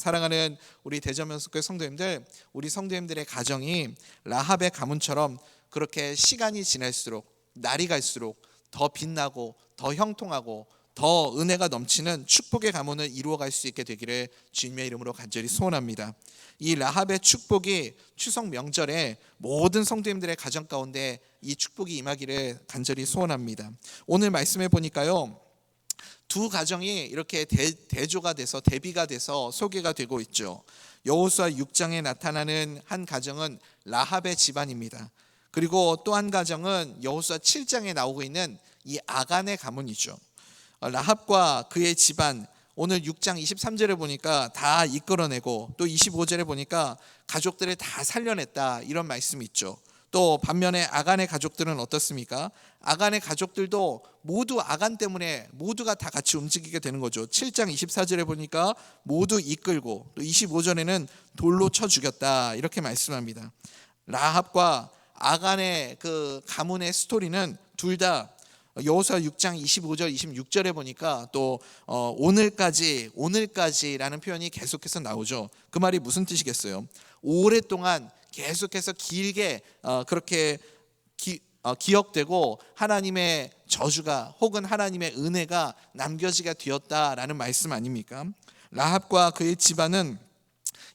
사랑하는 우리 대전면석교회 성도님들, 우리 성도님들의 가정이 라합의 가문처럼 그렇게 시간이 지날수록, 날이 갈수록 더 빛나고 더 형통하고 더 은혜가 넘치는 축복의 가문을 이루어갈 수 있게 되기를 주님의 이름으로 간절히 소원합니다. 이 라합의 축복이 추석 명절에 모든 성도님들의 가정 가운데 이 축복이 임하기를 간절히 소원합니다. 오늘 말씀해 보니까요, 두 가정이 이렇게 대조가 돼서, 대비가 돼서 소개가 되고 있죠. 여호수아 6장에 나타나는 한 가정은 라합의 집안입니다. 그리고 또 한 가정은 여호수아 7장에 나오고 있는 이 아간의 가문이죠. 라합과 그의 집안, 오늘 6장 23절에 보니까 다 이끌어내고, 또 25절에 보니까 가족들을 다 살려냈다, 이런 말씀이 있죠. 또 반면에 아간의 가족들은 어떻습니까? 아간의 가족들도 모두 아간 때문에 모두가 다 같이 움직이게 되는 거죠. 7장 24절에 보니까 모두 이끌고, 또 25절에는 돌로 쳐 죽였다, 이렇게 말씀합니다. 라합과 아간의 그 가문의 스토리는 둘 다 여호수아 6장 25절 26절에 보니까 또 오늘까지라는 표현이 계속해서 나오죠. 그 말이 무슨 뜻이겠어요? 오랫동안 계속해서 길게 그렇게 기억되고 하나님의 저주가 혹은 하나님의 은혜가 남겨지게 되었다라는 말씀 아닙니까? 라합과 그의 집안은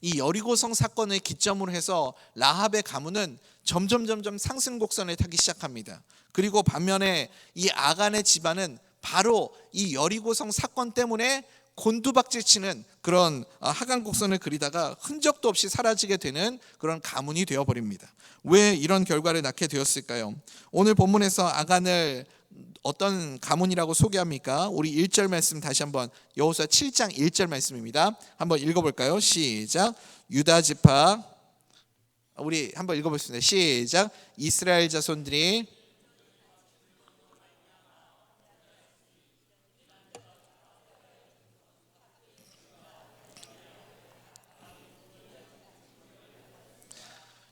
이 여리고성 사건을 기점으로 해서 라합의 가문은 점점 상승 곡선을 타기 시작합니다. 그리고 반면에 이 아간의 집안은 바로 이 여리고성 사건 때문에 곤두박질치는 그런 하강 곡선을 그리다가 흔적도 없이 사라지게 되는 그런 가문이 되어버립니다. 왜 이런 결과를 낳게 되었을까요? 오늘 본문에서 아간을 어떤 가문이라고 소개합니까? 우리 1절 말씀 다시 한번, 여호수아 7장 1절 말씀입니다. 한번 읽어볼까요? 시작. 유다 지파, 우리 한번 읽어보겠습니다. 시작. 이스라엘 자손들이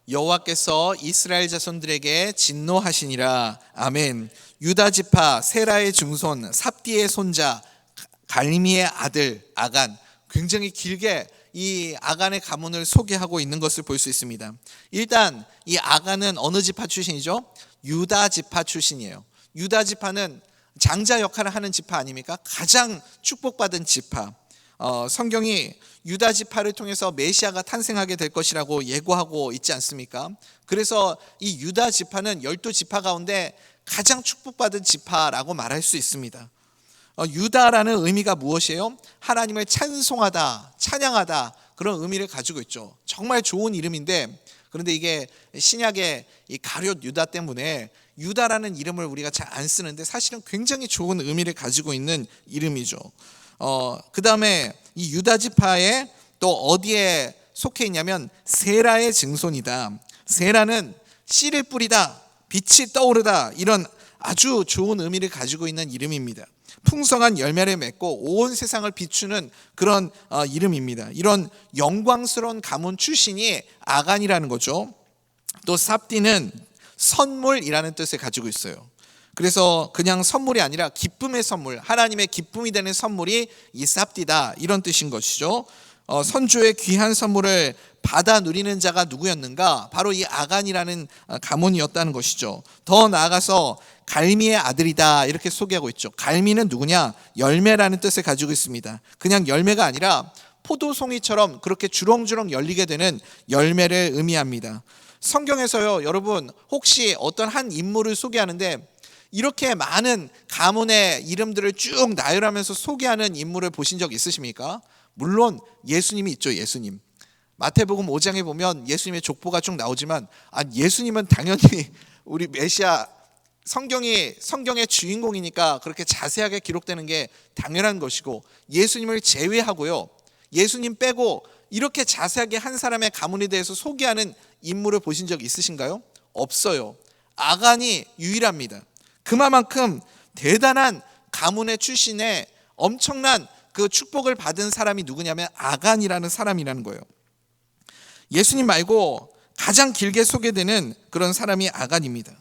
여호와께서 이스라엘 자손들에게 진노하시니라. 아멘. 유다 지파 세라의 증손 삽디의 손자 갈미의 아들 아간, 굉장히 길게 이 아간의 가문을 소개하고 있는 것을 볼 수 있습니다. 일단 이 아간은 어느 지파 출신이죠? 유다 지파 출신이에요. 유다 지파는 장자 역할을 하는 지파 아닙니까? 가장 축복받은 지파. 성경이 유다 지파를 통해서 메시아가 탄생하게 될 것이라고 예고하고 있지 않습니까? 그래서 이 유다 지파는 12지파 가운데 가장 축복받은 지파라고 말할 수 있습니다. 유다라는 의미가 무엇이에요? 하나님을 찬송하다, 찬양하다, 그런 의미를 가지고 있죠. 정말 좋은 이름인데, 그런데 이게 신약의 이 가룟 유다 때문에 유다라는 이름을 우리가 잘 안 쓰는데 사실은 굉장히 좋은 의미를 가지고 있는 이름이죠. 그 다음에 이 유다 지파에 또 어디에 속해 있냐면 세라의 증손이다. 세라는 씨를 뿌리다, 빛이 떠오르다, 이런 아주 좋은 의미를 가지고 있는 이름입니다. 풍성한 열매를 맺고 온 세상을 비추는 그런 이름입니다. 이런 영광스러운 가문 출신이 아간이라는 거죠. 또 삽디는 선물이라는 뜻을 가지고 있어요. 그래서 그냥 선물이 아니라 기쁨의 선물, 하나님의 기쁨이 되는 선물이 이 삽디다, 이런 뜻인 것이죠. 선주의 귀한 선물을 받아 누리는 자가 누구였는가? 바로 이 아간이라는 가문이었다는 것이죠. 더 나아가서 갈미의 아들이다, 이렇게 소개하고 있죠. 갈미는 누구냐? 열매라는 뜻을 가지고 있습니다. 그냥 열매가 아니라 포도송이처럼 그렇게 주렁주렁 열리게 되는 열매를 의미합니다. 성경에서요, 여러분 혹시 어떤 한 인물을 소개하는데 이렇게 많은 가문의 이름들을 쭉 나열하면서 소개하는 인물을 보신 적 있으십니까? 물론 예수님이 있죠. 예수님. 마태복음 5장에 보면 예수님의 족보가 쭉 나오지만 예수님은 당연히 우리 메시아, 성경의 주인공이니까 그렇게 자세하게 기록되는 게 당연한 것이고, 예수님을 제외하고요, 예수님 빼고 이렇게 자세하게 한 사람의 가문에 대해서 소개하는 인물을 보신 적 있으신가요? 없어요. 아간이 유일합니다. 그만큼 대단한 가문의 출신의 엄청난 그 축복을 받은 사람이 누구냐면 아간이라는 사람이라는 거예요. 예수님 말고 가장 길게 소개되는 그런 사람이 아간입니다.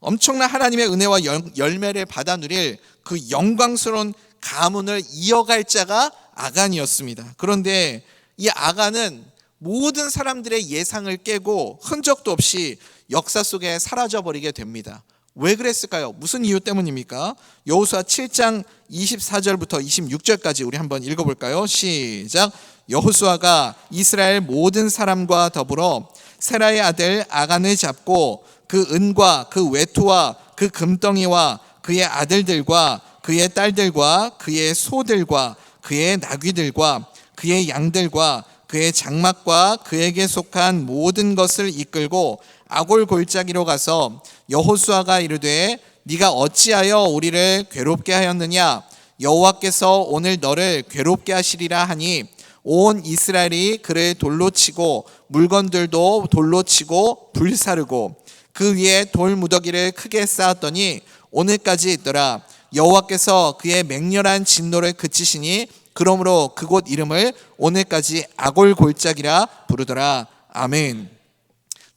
엄청난 하나님의 은혜와 열매를 받아 누릴 그 영광스러운 가문을 이어갈 자가 아간이었습니다. 그런데 이 아간은 모든 사람들의 예상을 깨고 흔적도 없이 역사 속에 사라져버리게 됩니다. 왜 그랬을까요? 무슨 이유 때문입니까? 여호수아 7장 24절부터 26절까지 우리 한번 읽어볼까요? 시작. 여호수아가 이스라엘 모든 사람과 더불어 세라의 아들 아간을 잡고 그 은과 그 외투와 그 금덩이와 그의 아들들과 그의 딸들과 그의 소들과 그의 나귀들과 그의 양들과 그의 장막과 그에게 속한 모든 것을 이끌고 아골 골짜기로 가서 여호수아가 이르되 네가 어찌하여 우리를 괴롭게 하였느냐? 여호와께서 오늘 너를 괴롭게 하시리라 하니 온 이스라엘이 그를 돌로 치고 물건들도 돌로 치고 불사르고 그 위에 돌 무더기를 크게 쌓았더니 오늘까지 있더라. 여호와께서 그의 맹렬한 진노를 그치시니 그러므로 그곳 이름을 오늘까지 아골 골짜기라 부르더라. 아멘.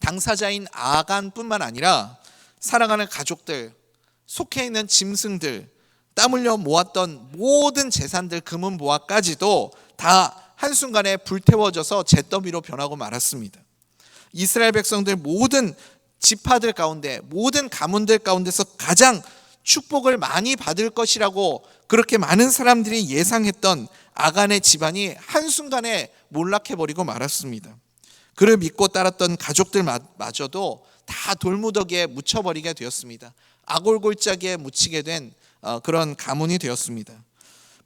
당사자인 아간뿐만 아니라 사랑하는 가족들, 속해 있는 짐승들, 땀 흘려 모았던 모든 재산들, 금은 보화까지도 다 한순간에 불태워져서 잿더미로 변하고 말았습니다. 이스라엘 백성들 모든 지파들 가운데, 모든 가문들 가운데서 가장 축복을 많이 받을 것이라고 그렇게 많은 사람들이 예상했던 아간의 집안이 한순간에 몰락해버리고 말았습니다. 그를 믿고 따랐던 가족들마저도 다 돌무더기에 묻혀버리게 되었습니다. 아골골짜기에 묻히게 된 그런 가문이 되었습니다.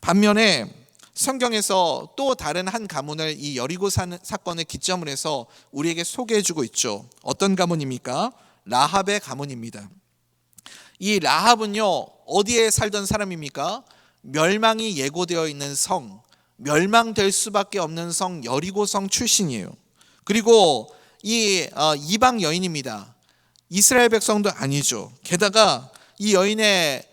반면에 성경에서 또 다른 한 가문을 이 여리고 사건을 기점으로 해서 우리에게 소개해주고 있죠. 어떤 가문입니까? 라합의 가문입니다. 이 라합은요, 어디에 살던 사람입니까? 멸망이 예고되어 있는 성, 멸망될 수밖에 없는 성 여리고성 출신이에요. 그리고 이 이방 여인입니다. 이스라엘 백성도 아니죠. 게다가 이 여인의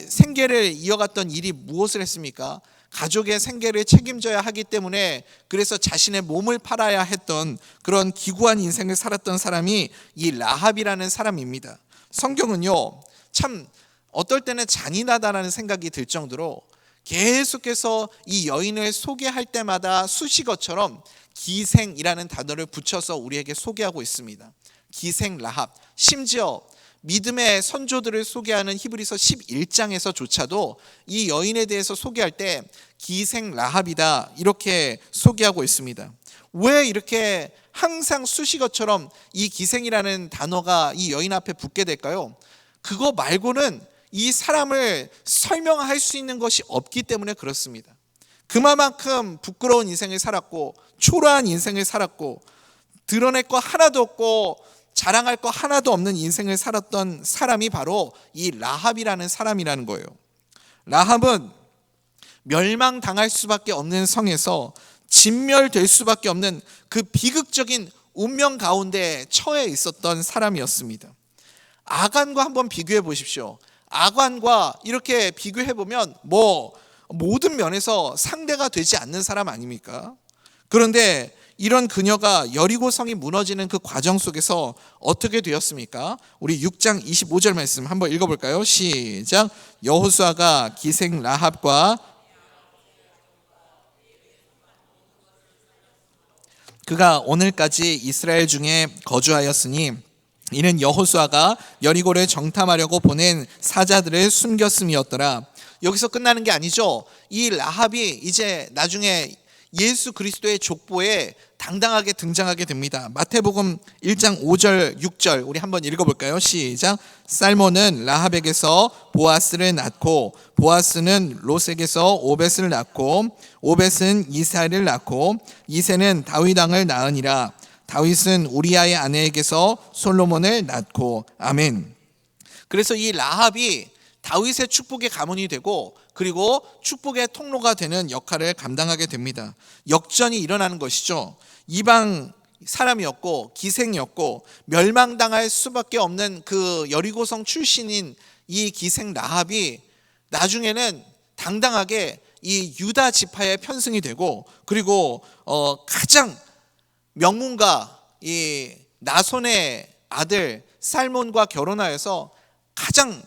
생계를 이어갔던 일이 무엇을 했습니까? 가족의 생계를 책임져야 하기 때문에 그래서 자신의 몸을 팔아야 했던 그런 기구한 인생을 살았던 사람이 이 라합이라는 사람입니다. 성경은요, 참 어떨 때는 잔인하다라는 생각이 들 정도로 계속해서 이 여인을 소개할 때마다 수식어처럼 기생이라는 단어를 붙여서 우리에게 소개하고 있습니다. 기생 라합, 심지어 믿음의 선조들을 소개하는 히브리서 11장에서조차도 이 여인에 대해서 소개할 때 기생 라합이다 이렇게 소개하고 있습니다. 왜 이렇게 항상 수식어처럼 이 기생이라는 단어가 이 여인 앞에 붙게 될까요? 그거 말고는 이 사람을 설명할 수 있는 것이 없기 때문에 그렇습니다. 그만큼 부끄러운 인생을 살았고 초라한 인생을 살았고 드러낼 거 하나도 없고 자랑할 거 하나도 없는 인생을 살았던 사람이 바로 이 라합이라는 사람이라는 거예요. 라합은 멸망당할 수밖에 없는 성에서 진멸될 수밖에 없는 그 비극적인 운명 가운데 처해 있었던 사람이었습니다. 아간과 한번 비교해 보십시오. 아간과 이렇게 비교해 보면 모든 면에서 상대가 되지 않는 사람 아닙니까? 그런데 이런 그녀가 여리고성이 무너지는 그 과정 속에서 어떻게 되었습니까? 우리 6장 25절 말씀 한번 읽어볼까요? 시작. 여호수아가 기생 라합과 그가 오늘까지 이스라엘 중에 거주하였으니 이는 여호수아가 여리고를 정탐하려고 보낸 사자들을 숨겼음이었더라. 여기서 끝나는 게 아니죠. 이 라합이 이제 나중에 예수 그리스도의 족보에 당당하게 등장하게 됩니다. 마태복음 1장 5절 6절 우리 한번 읽어볼까요? 시작. 살몬은 라합에게서 보아스를 낳고 보아스는 롯에게서 오벳을 낳고 오벳은 이새를 낳고 이새는 다윗 왕을 낳으니라. 다윗은 우리아의 아내에게서 솔로몬을 낳고. 아멘. 그래서 이 라합이 다윗의 축복의 가문이 되고 그리고 축복의 통로가 되는 역할을 감당하게 됩니다. 역전이 일어나는 것이죠. 이방 사람이었고 기생이었고 멸망당할 수밖에 없는 그 여리고성 출신인 이 기생 라합이 나중에는 당당하게 이 유다 지파의 편승이 되고 그리고 가장 명문가 이 나손의 아들 살몬과 결혼하여서 가장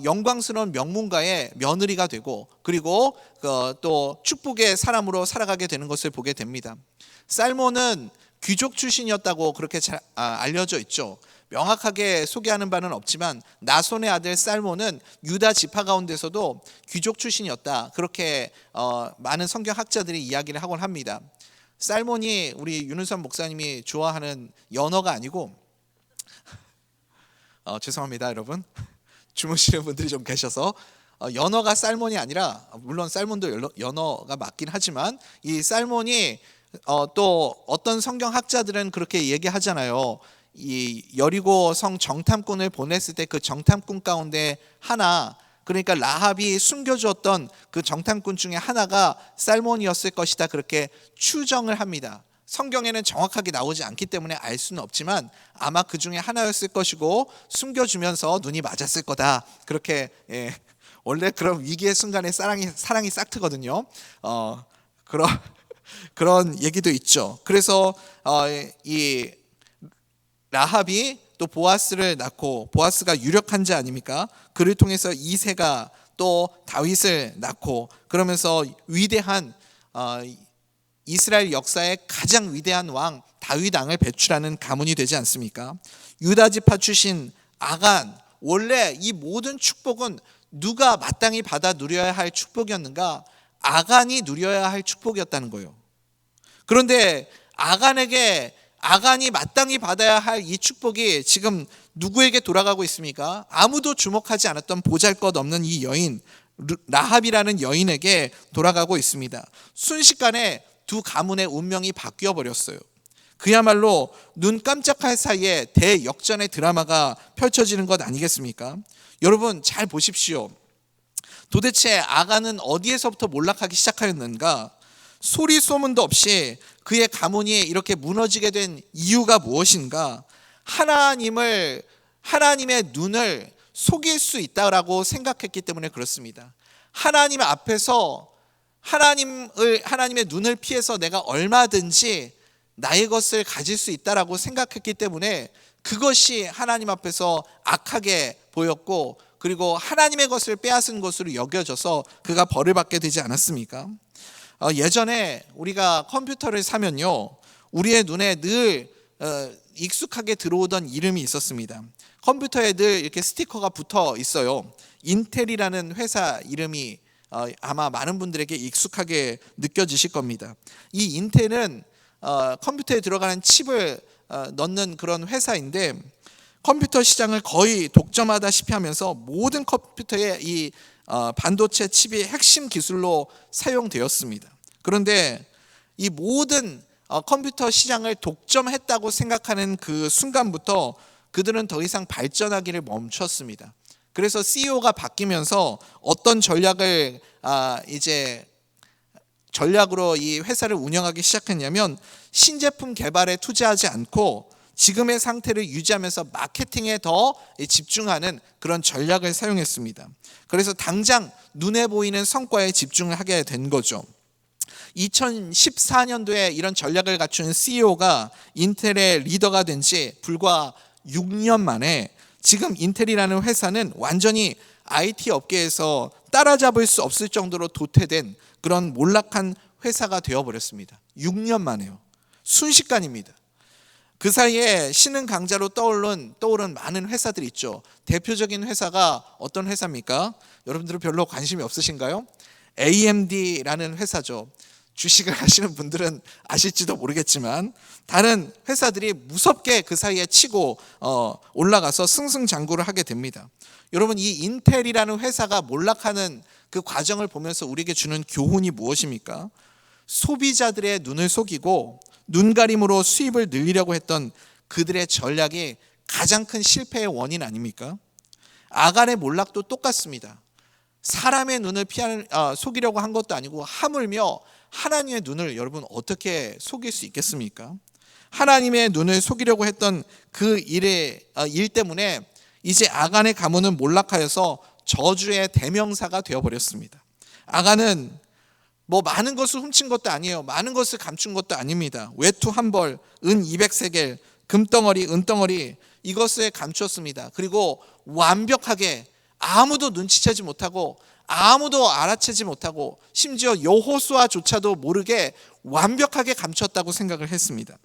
영광스러운 명문가의 며느리가 되고, 그리고 또 축복의 사람으로 살아가게 되는 것을 보게 됩니다. 살몬은 귀족 출신이었다고 그렇게 알려져 있죠. 명확하게 소개하는 바는 없지만 나손의 아들 살몬은 유다 지파 가운데서도 귀족 출신이었다, 그렇게 많은 성경 학자들이 이야기를 하곤 합니다. 살몬이 우리 윤은선 목사님이 좋아하는 연어가 아니고 죄송합니다 여러분, 주무시는 분들이 좀 계셔서 연어가 살몬이 아니라, 물론 살몬도 연어가 맞긴 하지만 이 살몬이 또 어떤 성경 학자들은 그렇게 얘기하잖아요. 이 여리고 성 정탐꾼을 보냈을 때 그 정탐꾼 가운데 하나, 그러니까 라합이 숨겨주었던 그 정탐꾼 중에 하나가 살몬이었을 것이다, 그렇게 추정을 합니다. 성경에는 정확하게 나오지 않기 때문에 알 수는 없지만 아마 그 중에 하나였을 것이고 숨겨주면서 눈이 맞았을 거다, 그렇게 원래 그런 위기의 순간에 사랑이 싹 트거든요. 그런 얘기도 있죠. 그래서 이 라합이 또 보아스를 낳고, 보아스가 유력한 자 아닙니까? 그를 통해서 이새가 또 다윗을 낳고, 그러면서 위대한 이스라엘 역사의 가장 위대한 왕 다윗 왕을 배출하는 가문이 되지 않습니까? 유다 지파 출신 아간, 원래 이 모든 축복은 누가 마땅히 받아 누려야 할 축복이었는가? 아간이 누려야 할 축복이었다는 거예요. 그런데 아간이 마땅히 받아야 할 이 축복이 지금 누구에게 돌아가고 있습니까? 아무도 주목하지 않았던 보잘것없는 이 여인 라합이라는 여인에게 돌아가고 있습니다. 순식간에 두 가문의 운명이 바뀌어 버렸어요. 그야말로 눈 깜짝할 사이에 대역전의 드라마가 펼쳐지는 것 아니겠습니까? 여러분 잘 보십시오. 도대체 아간은 어디에서부터 몰락하기 시작하였는가? 소리 소문도 없이 그의 가문이 이렇게 무너지게 된 이유가 무엇인가? 하나님의 눈을 속일 수 있다라고 생각했기 때문에 그렇습니다. 하나님 앞에서 하나님의 눈을 피해서 내가 얼마든지 나의 것을 가질 수 있다라고 생각했기 때문에 그것이 하나님 앞에서 악하게 보였고, 그리고 하나님의 것을 빼앗은 것으로 여겨져서 그가 벌을 받게 되지 않았습니까? 예전에 우리가 컴퓨터를 사면요, 우리의 눈에 늘 익숙하게 들어오던 이름이 있었습니다. 컴퓨터에 늘 이렇게 스티커가 붙어 있어요. 인텔이라는 회사 이름이 아마 많은 분들에게 익숙하게 느껴지실 겁니다. 이 인텔은 컴퓨터에 들어가는 칩을 넣는 그런 회사인데, 컴퓨터 시장을 거의 독점하다시피 하면서 모든 컴퓨터에 이 반도체 칩이 핵심 기술로 사용되었습니다. 그런데 이 모든 컴퓨터 시장을 독점했다고 생각하는 그 순간부터 그들은 더 이상 발전하기를 멈췄습니다. 그래서 CEO가 바뀌면서 어떤 전략으로 이 회사를 운영하기 시작했냐면, 신제품 개발에 투자하지 않고 지금의 상태를 유지하면서 마케팅에 더 집중하는 그런 전략을 사용했습니다. 그래서 당장 눈에 보이는 성과에 집중을 하게 된 거죠. 2014년도에 이런 전략을 갖춘 CEO가 인텔의 리더가 된 지 불과 6년 만에 지금 인텔이라는 회사는 완전히 IT 업계에서 따라잡을 수 없을 정도로 도태된 그런 몰락한 회사가 되어버렸습니다. 6년 만에요. 순식간입니다. 그 사이에 신흥 강자로 떠오른 많은 회사들이 있죠. 대표적인 회사가 어떤 회사입니까? 여러분들은 별로 관심이 없으신가요? AMD라는 회사죠. 주식을 하시는 분들은 아실지도 모르겠지만 다른 회사들이 무섭게 그 사이에 치고 올라가서 승승장구를 하게 됩니다. 여러분, 이 인텔이라는 회사가 몰락하는 그 과정을 보면서 우리에게 주는 교훈이 무엇입니까? 소비자들의 눈을 속이고 눈가림으로 수입을 늘리려고 했던 그들의 전략이 가장 큰 실패의 원인 아닙니까? 아간의 몰락도 똑같습니다. 사람의 눈을 속이려고 한 것도 아니고, 하물며 하나님의 눈을 여러분 어떻게 속일 수 있겠습니까? 하나님의 눈을 속이려고 했던 그 일 때문에 이제 아간의 가문은 몰락하여서 저주의 대명사가 되어버렸습니다. 아간은 많은 것을 훔친 것도 아니에요. 많은 것을 감춘 것도 아닙니다. 외투 한 벌, 은 200세겔, 금덩어리, 은덩어리, 이것을 감추었습니다. 그리고 완벽하게 아무도 눈치채지 못하고 아무도 알아채지 못하고 심지어 여호수아조차도 모르게 완벽하게 감췄다고 생각을 했습니다.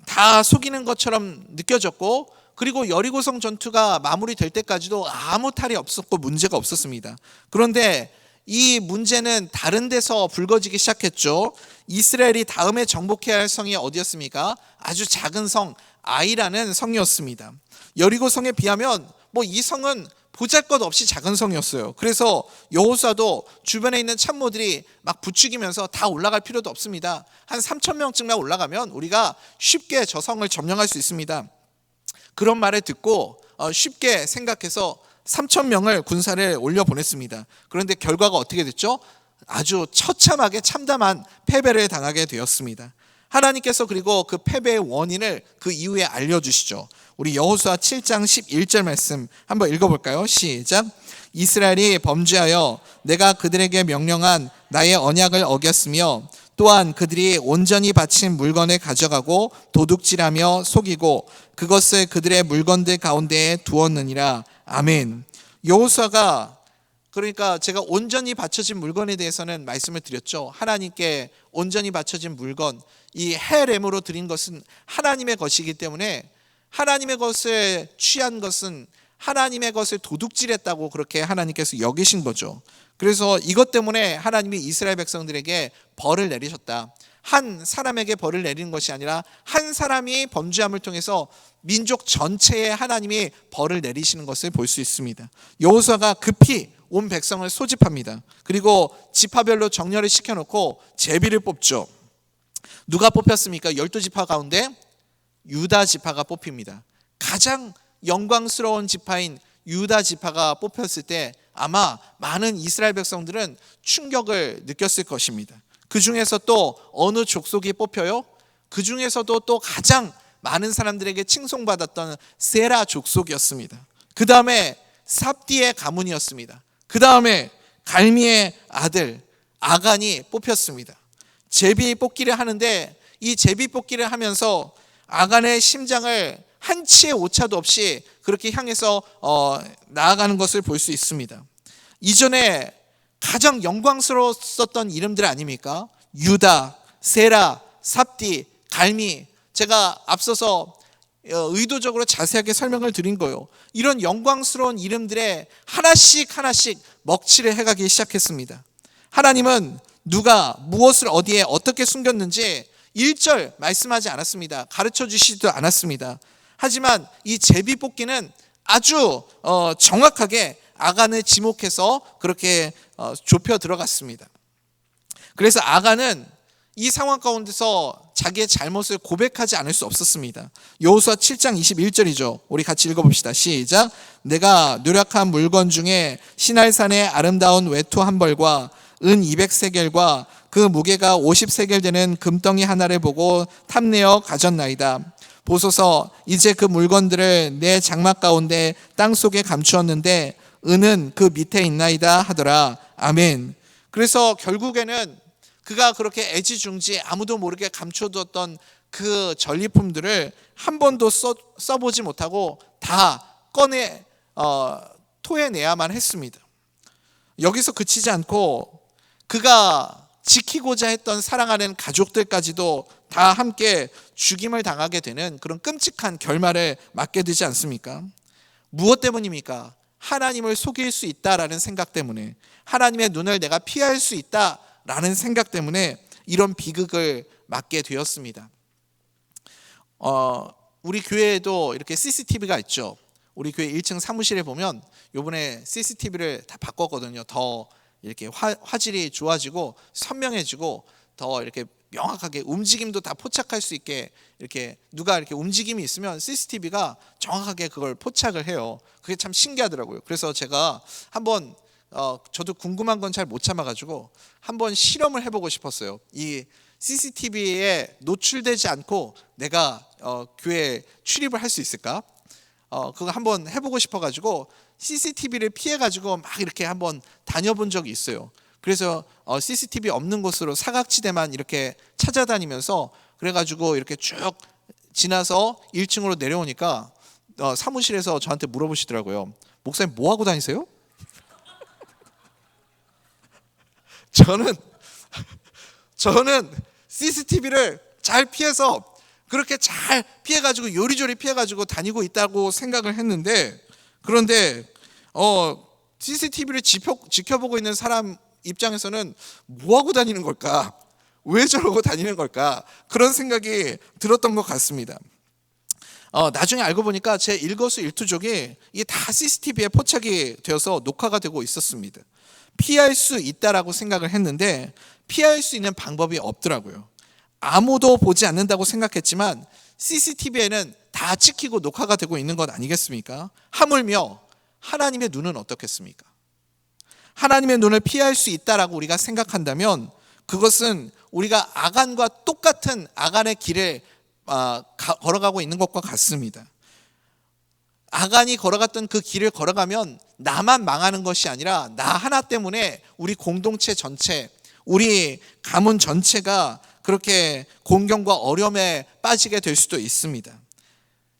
다 속이는 것처럼 느껴졌고, 그리고 여리고성 전투가 마무리될 때까지도 아무 탈이 없었고 문제가 없었습니다. 그런데 이 문제는 다른 데서 불거지기 시작했죠. 이스라엘이 다음에 정복해야 할 성이 어디였습니까? 아주 작은 성 아이라는 성이었습니다. 여리고성에 비하면 이 성은 보잘것없이 작은 성이었어요. 그래서 여호수아도 주변에 있는 참모들이 막 부추기면서 다 올라갈 필요도 없습니다. 한 3,000명쯤만 올라가면 우리가 쉽게 저 성을 점령할 수 있습니다. 그런 말을 듣고 쉽게 생각해서 3,000명을 군사를 올려보냈습니다. 그런데 결과가 어떻게 됐죠? 아주 처참하게 참담한 패배를 당하게 되었습니다. 하나님께서 그리고 그 패배의 원인을 그 이후에 알려주시죠. 우리 여호수아 7장 11절 말씀 한번 읽어볼까요? 시작. 이스라엘이 범죄하여 내가 그들에게 명령한 나의 언약을 어겼으며 또한 그들이 온전히 바친 물건을 가져가고 도둑질하며 속이고 그것을 그들의 물건들 가운데에 두었느니라. 아멘. 여호수아가, 그러니까 제가 온전히 바쳐진 물건에 대해서는 말씀을 드렸죠. 하나님께 온전히 바쳐진 물건, 이 헤렘으로 드린 것은 하나님의 것이기 때문에 하나님의 것을 취한 것은 하나님의 것을 도둑질했다고 그렇게 하나님께서 여기신 거죠. 그래서 이것 때문에 하나님이 이스라엘 백성들에게 벌을 내리셨다. 한 사람에게 벌을 내리는 것이 아니라 한 사람이 범죄함을 통해서 민족 전체에 하나님이 벌을 내리시는 것을 볼 수 있습니다. 여호수아가 급히 온 백성을 소집합니다. 그리고 지파별로 정렬을 시켜놓고 제비를 뽑죠. 누가 뽑혔습니까? 12지파 가운데 유다 지파가 뽑힙니다. 가장 영광스러운 지파인 유다 지파가 뽑혔을 때 아마 많은 이스라엘 백성들은 충격을 느꼈을 것입니다. 그 중에서 또 어느 족속이 뽑혀요? 그 중에서도 또 가장 많은 사람들에게 칭송받았던 세라 족속이었습니다. 그 다음에 삽디의 가문이었습니다. 그 다음에 갈미의 아들 아간이 뽑혔습니다. 제비 뽑기를 하는데 이 제비 뽑기를 하면서 아간의 심장을 한치의 오차도 없이 그렇게 향해서 나아가는 것을 볼 수 있습니다. 이전에 가장 영광스러웠었던 이름들 아닙니까? 유다, 세라, 삽디, 갈미. 제가 앞서서 의도적으로 자세하게 설명을 드린 거예요. 이런 영광스러운 이름들에 하나씩 하나씩 먹칠을 해가기 시작했습니다. 하나님은 누가 무엇을 어디에 어떻게 숨겼는지 1절 말씀하지 않았습니다. 가르쳐 주시지도 않았습니다. 하지만 이 제비 뽑기는 아주 정확하게 아간을 지목해서 그렇게 좁혀 들어갔습니다. 그래서 아간은 이 상황 가운데서 자기의 잘못을 고백하지 않을 수 없었습니다. 여호수아 7장 21절이죠. 우리 같이 읽어봅시다. 시작. 내가 노력한 물건 중에 시날산의 아름다운 외투 한 벌과 은 200세겔과 그 무게가 50세겔 되는 금덩이 하나를 보고 탐내어 가졌나이다. 보소서, 이제 그 물건들을 내 장막 가운데 땅속에 감추었는데 은은 그 밑에 있나이다 하더라. 아멘. 그래서 결국에는 그가 그렇게 애지중지 아무도 모르게 감춰두었던 그 전리품들을 한 번도 써보지 못하고 다 꺼내 토해내야만 했습니다. 여기서 그치지 않고 그가 지키고자 했던 사랑하는 가족들까지도 다 함께 죽임을 당하게 되는 그런 끔찍한 결말을 맞게 되지 않습니까? 무엇 때문입니까? 하나님을 속일 수 있다라는 생각 때문에, 하나님의 눈을 내가 피할 수 있다라는 생각 때문에 이런 비극을 맞게 되었습니다. 우리 교회에도 이렇게 CCTV가 있죠. 우리 교회 1층 사무실에 보면 요번에 CCTV를 다 바꿨거든요. 더 이렇게 화질이 좋아지고 선명해지고 더 이렇게 명확하게 움직임도 다 포착할 수 있게, 이렇게 누가 이렇게 움직임이 있으면 CCTV가 정확하게 그걸 포착을 해요. 그게 참 신기하더라고요. 그래서 제가 한번 저도 궁금한 건 잘 못 참아가지고 한번 실험을 해보고 싶었어요. 이 CCTV에 노출되지 않고 내가 교회에 출입을 할 수 있을까? 그거 한번 해보고 싶어가지고 CCTV를 피해가지고 막 이렇게 한번 다녀본 적이 있어요. 그래서 CCTV 없는 곳으로 사각지대만 이렇게 찾아다니면서 그래가지고 이렇게 쭉 지나서 1층으로 내려오니까 사무실에서 저한테 물어보시더라고요. 목사님 뭐 하고 다니세요? 저는 CCTV를 잘 피해서 그렇게 잘 피해가지고 요리조리 피해가지고 다니고 있다고 생각을 했는데, 그런데 CCTV를 지켜보고 있는 사람 입장에서는 뭐 하고 다니는 걸까? 왜 저러고 다니는 걸까? 그런 생각이 들었던 것 같습니다. 나중에 알고 보니까 제 일거수일투족이 이게 다 CCTV에 포착이 되어서 녹화가 되고 있었습니다. 피할 수 있다라고 생각을 했는데 피할 수 있는 방법이 없더라고요. 아무도 보지 않는다고 생각했지만 CCTV에는 다 찍히고 녹화가 되고 있는 것 아니겠습니까? 하물며 하나님의 눈은 어떻겠습니까? 하나님의 눈을 피할 수 있다라고 우리가 생각한다면 그것은 우리가 아간과 똑같은 아간의 길을 걸어가고 있는 것과 같습니다. 아간이 걸어갔던 그 길을 걸어가면 나만 망하는 것이 아니라 나 하나 때문에 우리 공동체 전체, 우리 가문 전체가 그렇게 곤경과 어려움에 빠지게 될 수도 있습니다.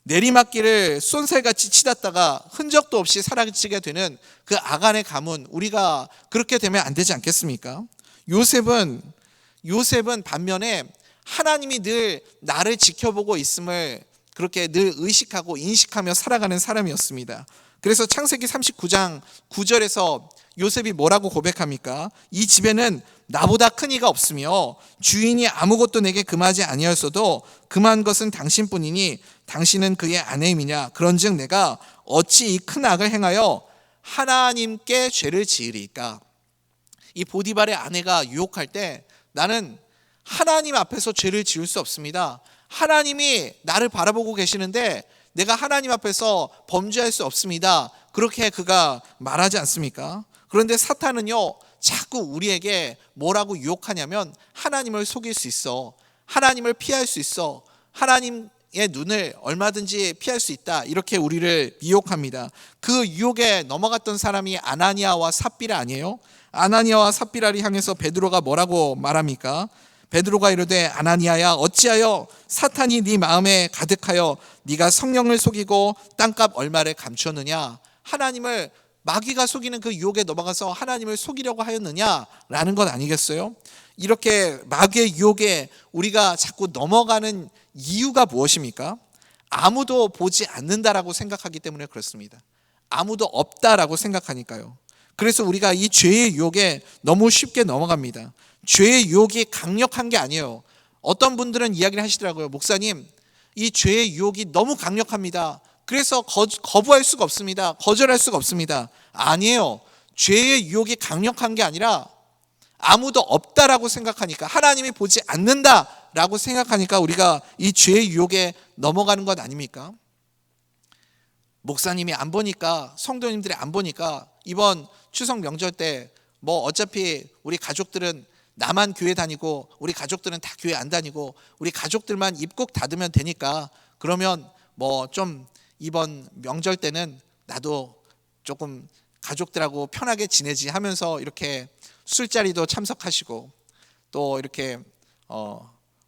내리막길을 쏜살같이 치닫다가 흔적도 없이 사라지게 되는 그 아간의 가문, 우리가 그렇게 되면 안 되지 않겠습니까? 요셉은 반면에 하나님이 늘 나를 지켜보고 있음을 그렇게 늘 의식하고 인식하며 살아가는 사람이었습니다. 그래서 창세기 39장 9절에서 요셉이 뭐라고 고백합니까? 이 집에는 나보다 큰 이가 없으며 주인이 아무것도 내게 금하지 아니하였어도 금한 것은 당신뿐이니 당신은 그의 아내임이냐? 그런즉 내가 어찌 이 큰 악을 행하여 하나님께 죄를 지으리까? 이 보디발의 아내가 유혹할 때 나는 하나님 앞에서 죄를 지을 수 없습니다. 하나님이 나를 바라보고 계시는데 내가 하나님 앞에서 범죄할 수 없습니다. 그렇게 그가 말하지 않습니까? 그런데 사탄은요, 자꾸 우리에게 뭐라고 유혹하냐면 하나님을 속일 수 있어, 하나님을 피할 수 있어, 하나님의 눈을 얼마든지 피할 수 있다, 이렇게 우리를 유혹합니다. 그 유혹에 넘어갔던 사람이 아나니아와 삽비라 아니에요? 아나니아와 삽비라를 향해서 베드로가 뭐라고 말합니까? 베드로가 이르되 아나니아야 어찌하여 사탄이 네 마음에 가득하여 네가 성령을 속이고 땅값 얼마를 감추었느냐? 하나님을 마귀가 속이는 그 유혹에 넘어가서 하나님을 속이려고 하였느냐라는 것 아니겠어요? 이렇게 마귀의 유혹에 우리가 자꾸 넘어가는 이유가 무엇입니까? 아무도 보지 않는다라고 생각하기 때문에 그렇습니다. 아무도 없다라고 생각하니까요. 그래서 우리가 이 죄의 유혹에 너무 쉽게 넘어갑니다. 죄의 유혹이 강력한 게 아니에요. 어떤 분들은 이야기를 하시더라고요. 목사님, 이 죄의 유혹이 너무 강력합니다. 그래서 거부할 수가 없습니다. 거절할 수가 없습니다. 아니에요. 죄의 유혹이 강력한 게 아니라 아무도 없다라고 생각하니까, 하나님이 보지 않는다라고 생각하니까 우리가 이 죄의 유혹에 넘어가는 것 아닙니까? 목사님이 안 보니까, 성도님들이 안 보니까 이번 추석 명절 때 뭐 어차피 우리 가족들은 나만 교회 다니고 우리 가족들은 다 교회 안 다니고 우리 가족들만 입국 닫으면 되니까 그러면 뭐 좀 이번 명절 때는 나도 조금 가족들하고 편하게 지내지 하면서 이렇게 술자리도 참석하시고 또 이렇게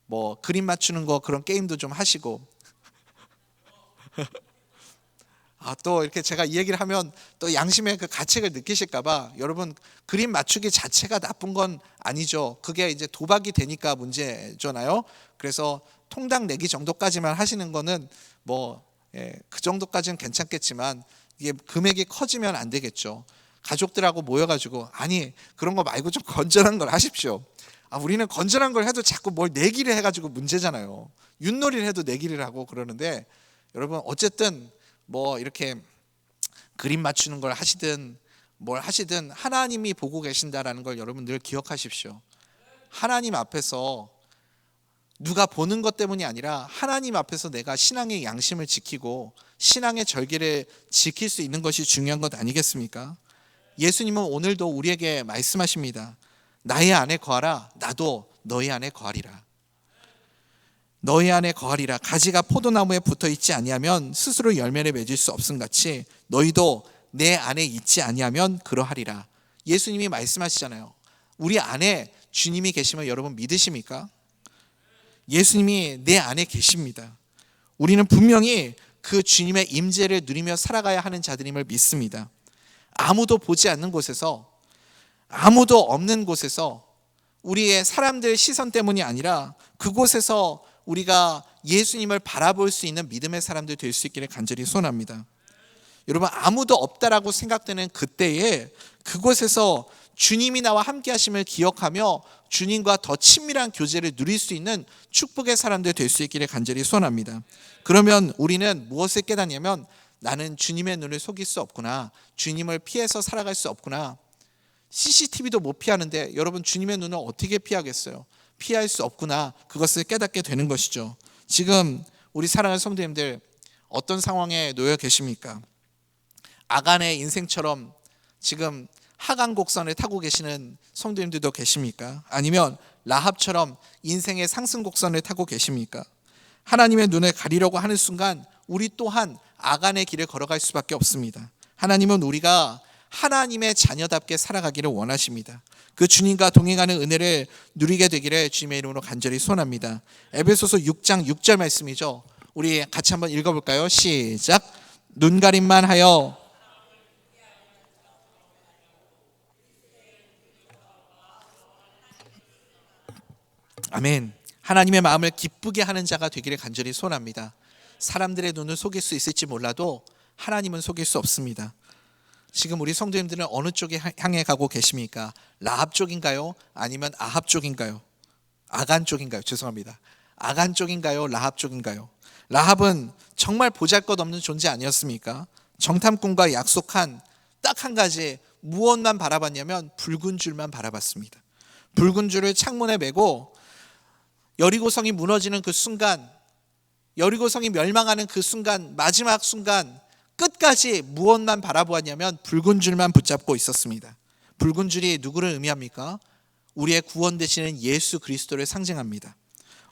뭐 그림 맞추는 거 그런 게임도 좀 하시고 또 이렇게 제가 이 얘기를 하면 또 양심의 그 가책을 느끼실까봐, 여러분 그림 맞추기 자체가 나쁜 건 아니죠. 그게 이제 도박이 되니까 문제잖아요. 그래서 통당 내기 정도까지만 하시는 거는 뭐 그 정도까지는 괜찮겠지만 이게 금액이 커지면 안 되겠죠. 가족들하고 모여가지고 아니 그런 거 말고 좀 건전한 걸 하십시오. 우리는 건전한 걸 해도 자꾸 뭘 내기를 해가지고 문제잖아요. 윷놀이를 해도 내기를 하고 그러는데, 여러분 어쨌든 뭐 이렇게 그림 맞추는 걸 하시든 뭘 하시든 하나님이 보고 계신다라는 걸 여러분 늘 기억하십시오. 하나님 앞에서 누가 보는 것 때문이 아니라 하나님 앞에서 내가 신앙의 양심을 지키고 신앙의 절기를 지킬 수 있는 것이 중요한 것 아니겠습니까? 예수님은 오늘도 우리에게 말씀하십니다. 나의 안에 거하라, 나도 너희 안에 거하리라. 너희 안에 거하리라. 가지가 포도나무에 붙어 있지 아니하면 스스로 열매를 맺을 수 없음같이 너희도 내 안에 있지 아니하면 그러하리라. 예수님이 말씀하시잖아요. 우리 안에 주님이 계시면 여러분 믿으십니까? 예수님이 내 안에 계십니다. 우리는 분명히 그 주님의 임재를 누리며 살아가야 하는 자들임을 믿습니다. 아무도 보지 않는 곳에서, 아무도 없는 곳에서, 우리의 사람들 시선 때문이 아니라 그곳에서 우리가 예수님을 바라볼 수 있는 믿음의 사람들 될 수 있기를 간절히 소원합니다. 여러분, 아무도 없다라고 생각되는 그때에 그곳에서 주님이 나와 함께 하심을 기억하며 주님과 더 친밀한 교제를 누릴 수 있는 축복의 사람들 될 수 있기를 간절히 소원합니다. 그러면 우리는 무엇을 깨닫냐면, 나는 주님의 눈을 속일 수 없구나, 주님을 피해서 살아갈 수 없구나. CCTV도 못 피하는데 여러분, 주님의 눈을 어떻게 피하겠어요? 피할 수 없구나, 그것을 깨닫게 되는 것이죠. 지금 우리 사랑하는 성도님들, 어떤 상황에 놓여 계십니까? 아간의 인생처럼 지금 하강 곡선을 타고 계시는 성도님들도 계십니까? 아니면 라합처럼 인생의 상승 곡선을 타고 계십니까? 하나님의 눈을 가리려고 하는 순간 우리 또한 아간의 길을 걸어갈 수밖에 없습니다. 하나님은 우리가 하나님의 자녀답게 살아가기를 원하십니다. 그 주님과 동행하는 은혜를 누리게 되기를 주님의 이름으로 간절히 소원합니다. 에베소서 6장 6절 말씀이죠. 우리 같이 한번 읽어볼까요? 시작. 눈가림만 하여 아멘. 하나님의 마음을 기쁘게 하는 자가 되기를 간절히 소원합니다. 사람들의 눈을 속일 수 있을지 몰라도 하나님은 속일 수 없습니다. 지금 우리 성도님들은 어느 쪽에 향해 가고 계십니까? 라합 쪽인가요? 아니면 아합 쪽인가요? 아간 쪽인가요? 죄송합니다. 아간 쪽인가요? 라합 쪽인가요? 라합은 정말 보잘것없는 존재 아니었습니까? 정탐꾼과 약속한 딱 한 가지, 무엇만 바라봤냐면 붉은 줄만 바라봤습니다. 붉은 줄을 창문에 메고 여리고성이 무너지는 그 순간, 여리고성이 멸망하는 그 순간, 마지막 순간 끝까지 무엇만 바라보았냐면 붉은 줄만 붙잡고 있었습니다. 붉은 줄이 누구를 의미합니까? 우리의 구원 되시는 예수 그리스도를 상징합니다.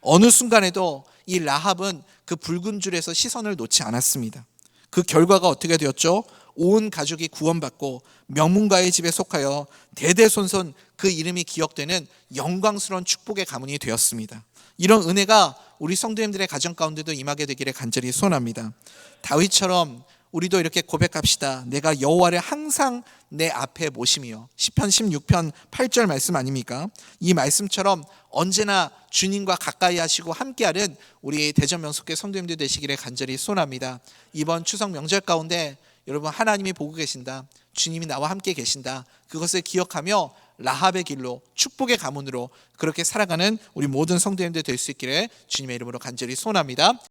어느 순간에도 이 라합은 그 붉은 줄에서 시선을 놓지 않았습니다. 그 결과가 어떻게 되었죠? 온 가족이 구원받고 명문가의 집에 속하여 대대손손 그 이름이 기억되는 영광스러운 축복의 가문이 되었습니다. 이런 은혜가 우리 성도님들의 가정 가운데도 임하게 되기를 간절히 소원합니다. 다윗처럼 우리도 이렇게 고백합시다. 내가 여호와를 항상 내 앞에 모심이요. 시편 16편 8절 말씀 아닙니까? 이 말씀처럼 언제나 주님과 가까이 하시고 함께하는 우리 대전 명석회 성도님들 되시기를 간절히 소원합니다. 이번 추석 명절 가운데 여러분, 하나님이 보고 계신다, 주님이 나와 함께 계신다, 그것을 기억하며 라합의 길로 축복의 가문으로 그렇게 살아가는 우리 모든 성도님들 될 수 있기를 주님의 이름으로 간절히 소원합니다.